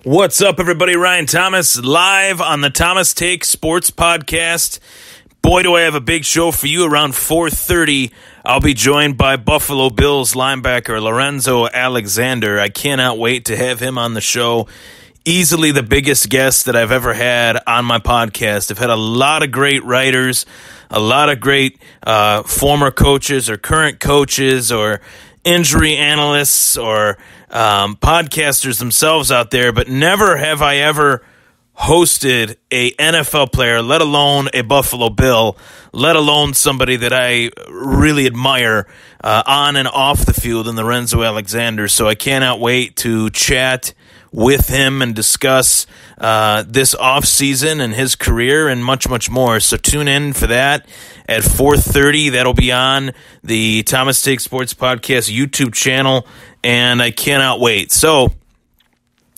What's up, everybody? Ryan Thomas, live on the Thomas Take Sports Podcast. Boy, do I have a big show for you around 4:30. I'll be joined by Buffalo Bills linebacker Lorenzo Alexander. I cannot wait to have him on the show. Easily the biggest guest that I've ever had on my podcast. I've had a lot of great writers, a lot of great former coaches or current coaches or injury analysts or podcasters themselves out there, but never have I ever hosted a NFL player, let alone a Buffalo Bill, let alone somebody that I really admire on and off the field in Lorenzo Alexander. So I cannot wait to chat with him and discuss this offseason and his career and much, much more. So tune in for that at 4:30. That'll be on the Thomas Take Sports Podcast YouTube channel, and I cannot wait. So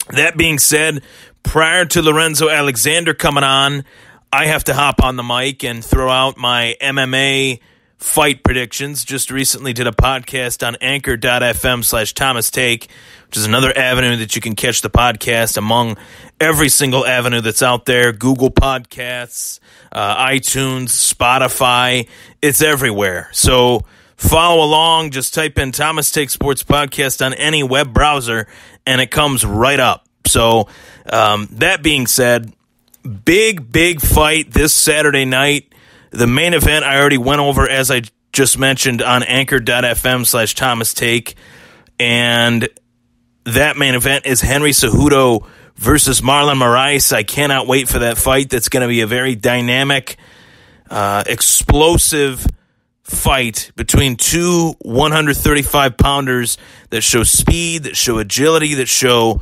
that being said, prior to Lorenzo Alexander coming on, I have to hop on the mic and throw out my MMA fight predictions. Just recently did a podcast on anchor.fm/Thomas Take, which is another avenue that you can catch the podcast among every single avenue that's out there. Google Podcasts, iTunes, Spotify, it's everywhere. So follow along, just type in Thomas Take Sports Podcast on any web browser, and it comes right up. So that being said, big fight this Saturday night. The main event I already went over, as I just mentioned, on anchor.fm/Thomas Take. And that main event is Henry Cejudo versus Marlon Moraes. I cannot wait for that fight. That's going to be a very dynamic, explosive fight between two 135-pounders that show speed, that show agility, that show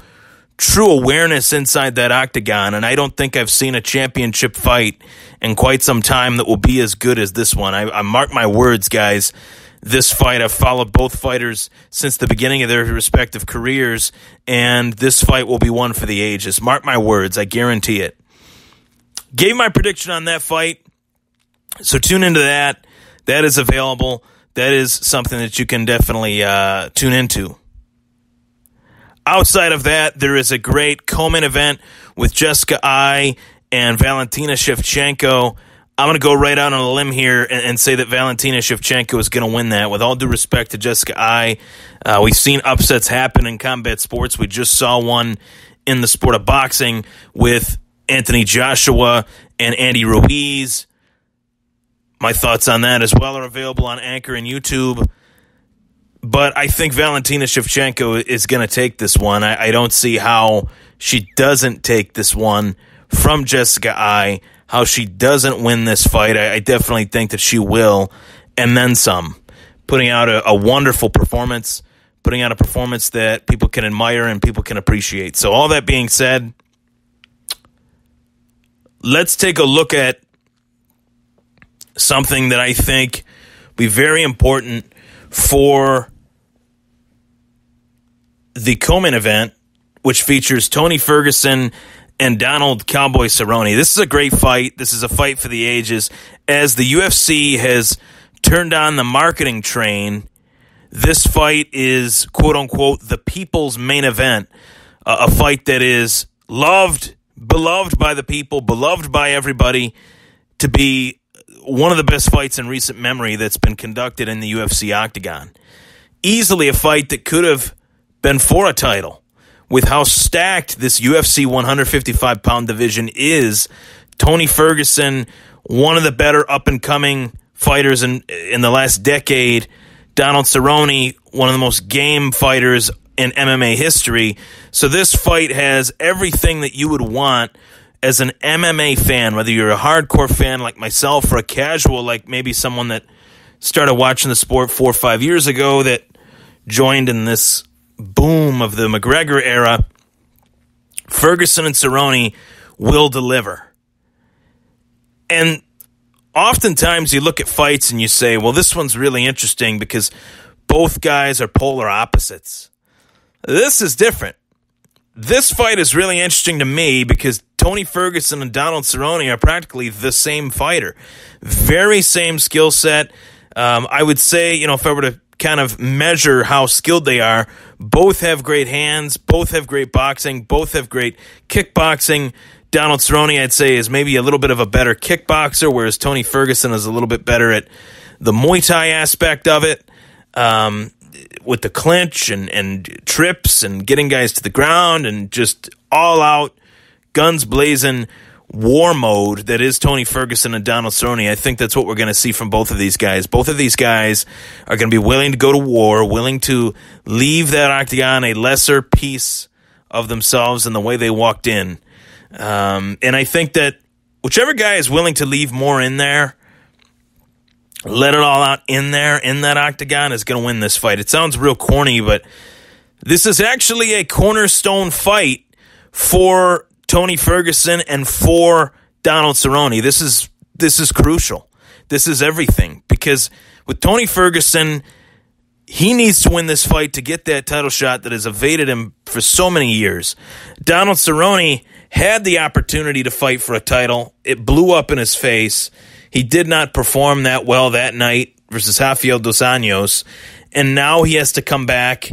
true awareness inside that octagon, and I don't think I've seen a championship fight in quite some time that will be as good as this one. I mark my words, guys. This fight, I've followed both fighters since the beginning of their respective careers, and this fight will be one for the ages. Mark my words, I guarantee it. Gave my prediction on that fight, so tune into that. That is available. That is something that you can definitely tune into. Outside of that, there is a great co-main event with Jessica Ai and Valentina Shevchenko. I'm going to go right out on a limb here and say that Valentina Shevchenko is going to win that. With all due respect to Jessica Ai, we've seen upsets happen in combat sports. We just saw one in the sport of boxing with Anthony Joshua and Andy Ruiz. My thoughts on that as well are available on Anchor and YouTube. But I think Valentina Shevchenko is going to take this one. I don't see how she doesn't take this one from Jessica Ai, how she doesn't win this fight. I definitely think that she will, and then some. Putting out a wonderful performance, putting out a performance that people can admire and people can appreciate. So all that being said, let's take a look at something that I think will be very important for the co-main event, which features Tony Ferguson and Donald Cowboy Cerrone. This is a great fight. This is a fight for the ages. As the UFC has turned on the marketing train, this fight is, quote-unquote, the people's main event, a fight that is beloved by the people, beloved by everybody, to be one of the best fights in recent memory that's been conducted in the UFC octagon. Easily a fight that could have been for a title. With how stacked this UFC 155-pound division is, Tony Ferguson, one of the better up-and-coming fighters in the last decade, Donald Cerrone, one of the most game fighters in MMA history. So this fight has everything that you would want as an MMA fan, whether you're a hardcore fan like myself or a casual like maybe someone that started watching the sport 4 or 5 years ago that joined in this boom of the McGregor era. Ferguson and Cerrone will deliver. And oftentimes you look at fights and you say, well, this one's really interesting because both guys are polar opposites. This is different. This fight is really interesting to me because Tony Ferguson and Donald Cerrone are practically the same fighter. Very same skill set. I would say, if I were to kind of measure how skilled they are, both have great hands, both have great boxing, both have great kickboxing. Donald Cerrone, I'd say, is maybe a little bit of a better kickboxer, whereas Tony Ferguson is a little bit better at the Muay Thai aspect of it, with the clinch and trips and getting guys to the ground and just all out, guns blazing war mode that is Tony Ferguson and Donald Cerrone. I think that's what we're going to see from both of these guys. Both of these guys are going to be willing to go to war, willing to leave that octagon a lesser piece of themselves than the way they walked in. And I think that whichever guy is willing to leave more in there, let it all out in there, in that octagon, is going to win this fight. It sounds real corny, but this is actually a cornerstone fight for Tony Ferguson and for Donald Cerrone. This is crucial. This is everything, because with Tony Ferguson, he needs to win this fight to get that title shot that has evaded him for so many years. Donald Cerrone had the opportunity to fight for a title. It blew up in his face. He did not perform that well that night versus Rafael dos Anjos, and now he has to come back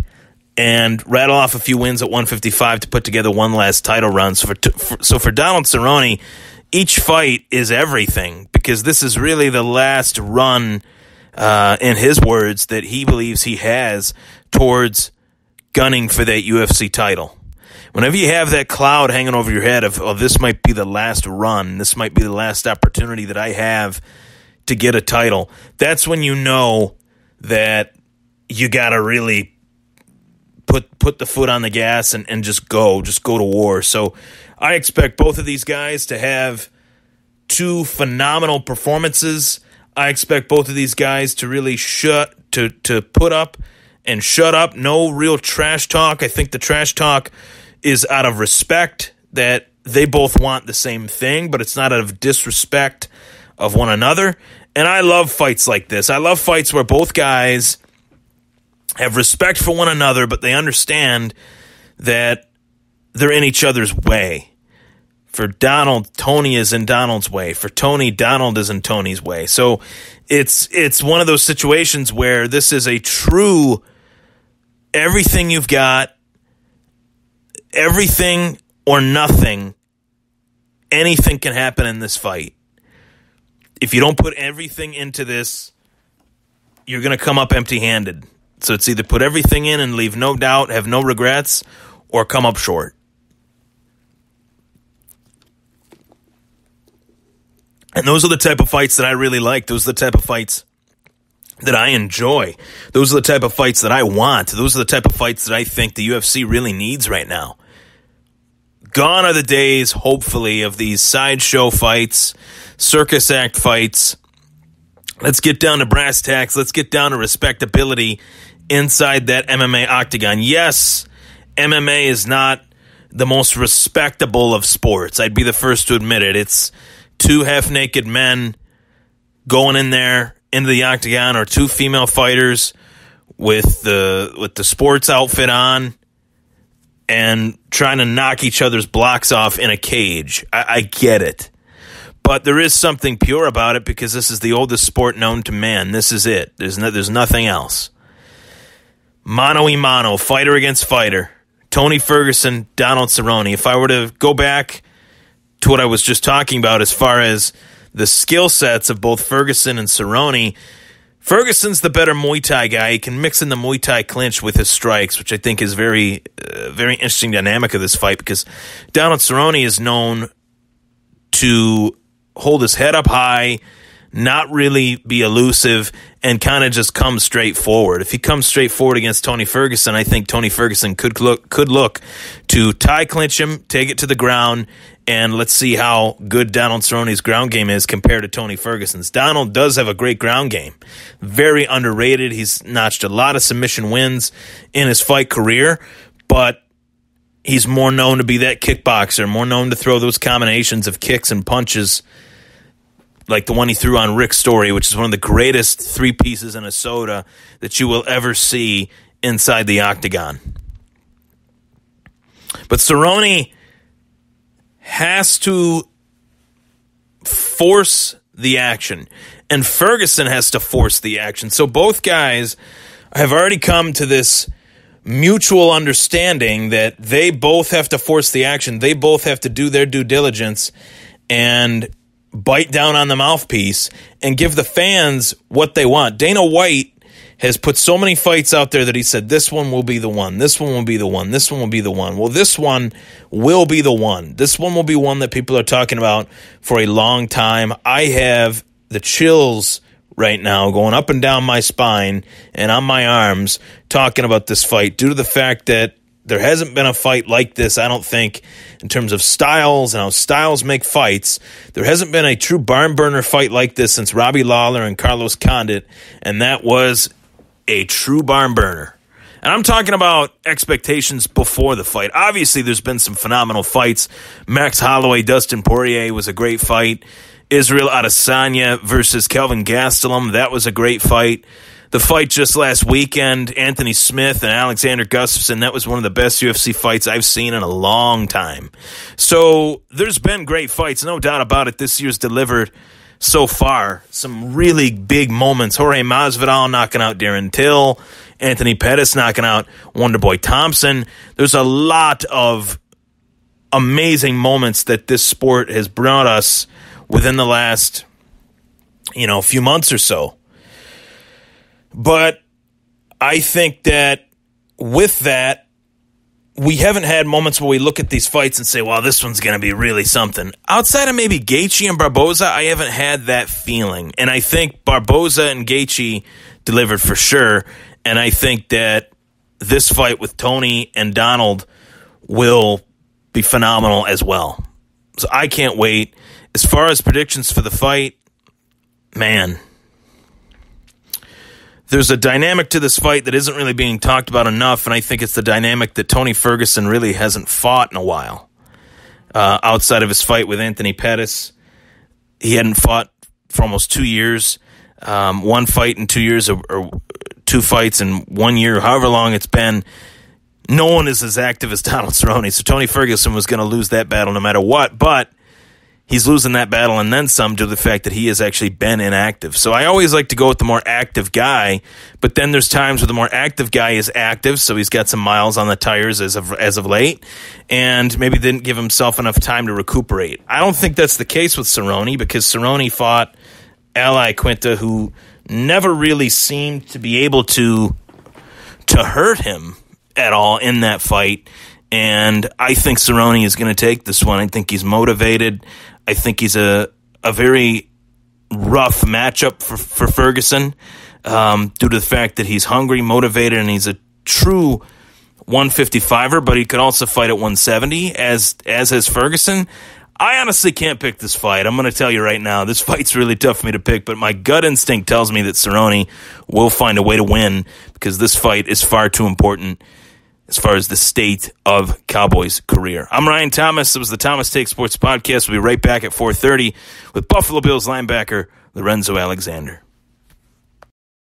and rattle off a few wins at 155 to put together one last title run. So for Donald Cerrone, each fight is everything, because this is really the last run, in his words, that he believes he has towards gunning for that UFC title. Whenever you have that cloud hanging over your head of this might be the last run, this might be the last opportunity that I have to get a title, that's when you know that you got to really put the foot on the gas and just go to war. So I expect both of these guys to have two phenomenal performances. I expect both of these guys to really to put up and shut up. No real trash talk. I think the trash talk is out of respect, that they both want the same thing, but it's not out of disrespect of one another. And I love fights like this. I love fights where both guys have respect for one another, but they understand that they're in each other's way. For Donald, Tony is in Donald's way. For Tony, Donald is in Tony's way. So it's one of those situations where this is a true everything you've got, everything or nothing. Anything can happen in this fight. If you don't put everything into this, you're going to come up empty-handed. So it's either put everything in and leave no doubt, have no regrets, or come up short. And those are the type of fights that I really like. Those are the type of fights that I enjoy. Those are the type of fights that I want. Those are the type of fights that I think the UFC really needs right now. Gone are the days, hopefully, of these sideshow fights, circus act fights. Let's get down to brass tacks. Let's get down to respectability inside that MMA octagon. Yes, MMA is not the most respectable of sports. I'd be the first to admit it. It's two half-naked men going in there into the octagon, or two female fighters with the sports outfit on and trying to knock each other's blocks off in a cage. I get it. But there is something pure about it, because this is the oldest sport known to man. This is it. There's nothing else. Mano a mano, fighter against fighter. Tony Ferguson, Donald Cerrone. If I were to go back to what I was just talking about as far as the skill sets of both Ferguson and Cerrone, Ferguson's the better Muay Thai guy. He can mix in the Muay Thai clinch with his strikes, which I think is very interesting dynamic of this fight, because Donald Cerrone is known to hold his head up high, not really be elusive, and kind of just come straight forward. If he comes straight forward against Tony Ferguson, I think Tony Ferguson could look to tie clinch him, take it to the ground, and let's see how good Donald Cerrone's ground game is compared to Tony Ferguson's. Donald does have a great ground game. Very underrated. He's notched a lot of submission wins in his fight career, but he's more known to be that kickboxer, more known to throw those combinations of kicks and punches like the one he threw on Rick Story, which is one of the greatest three pieces in a soda that you will ever see inside the octagon. But Cerrone has to force the action, and Ferguson has to force the action. So both guys have already come to this mutual understanding that they both have to force the action. They both have to do their due diligence and bite down on the mouthpiece and give the fans what they want. Dana White has put so many fights out there that he said, this one will be the one, this one will be the one, this one will be the one. Well, this one will be the one. This one will be one that people are talking about for a long time. I have the chills right now going up and down my spine and on my arms talking about this fight due to the fact that there hasn't been a fight like this, I don't think, in terms of styles and how styles make fights. There hasn't been a true barn burner fight like this since Robbie Lawler and Carlos Condit, and that was a true barn burner. And I'm talking about expectations before the fight. Obviously, there's been some phenomenal fights. Max Holloway, Dustin Poirier was a great fight. Israel Adesanya versus Kelvin Gastelum, that was a great fight. The fight just last weekend, Anthony Smith and Alexander Gustafsson, that was one of the best UFC fights I've seen in a long time. So there's been great fights, no doubt about it. This year's delivered so far some really big moments. Jorge Masvidal knocking out Darren Till, Anthony Pettis knocking out Wonderboy Thompson. There's a lot of amazing moments that this sport has brought us within the last, few months or so. But I think that with that, we haven't had moments where we look at these fights and say, wow, this one's going to be really something. Outside of maybe Gaethje and Barboza, I haven't had that feeling. And I think Barboza and Gaethje delivered for sure. And I think that this fight with Tony and Donald will be phenomenal as well. So I can't wait. As far as predictions for the fight, man, there's a dynamic to this fight that isn't really being talked about enough, and I think it's the dynamic that Tony Ferguson really hasn't fought in a while. Outside of his fight with Anthony Pettis, he hadn't fought for almost 2 years. One fight in 2 years, or 2 fights in 1 year, however long it's been. No one is as active as Donald Cerrone, so Tony Ferguson was going to lose that battle no matter what, but he's losing that battle and then some due to the fact that he has actually been inactive. So I always like to go with the more active guy, but then there's times where the more active guy is active, so he's got some miles on the tires as of late, and maybe didn't give himself enough time to recuperate. I don't think that's the case with Cerrone, because Cerrone fought Ally Quinta, who never really seemed to be able to hurt him at all in that fight. And I think Cerrone is going to take this one. I think he's motivated. I think he's a very rough matchup for Ferguson due to the fact that he's hungry, motivated, and he's a true 155er, but he could also fight at 170, as has Ferguson. I honestly can't pick this fight. I'm going to tell you right now, this fight's really tough for me to pick, but my gut instinct tells me that Cerrone will find a way to win, because this fight is far too important as far as the state of Cowboys' career. I'm Ryan Thomas. It was the Thomas Take Sports Podcast. We'll be right back at 4:30 with Buffalo Bills linebacker Lorenzo Alexander.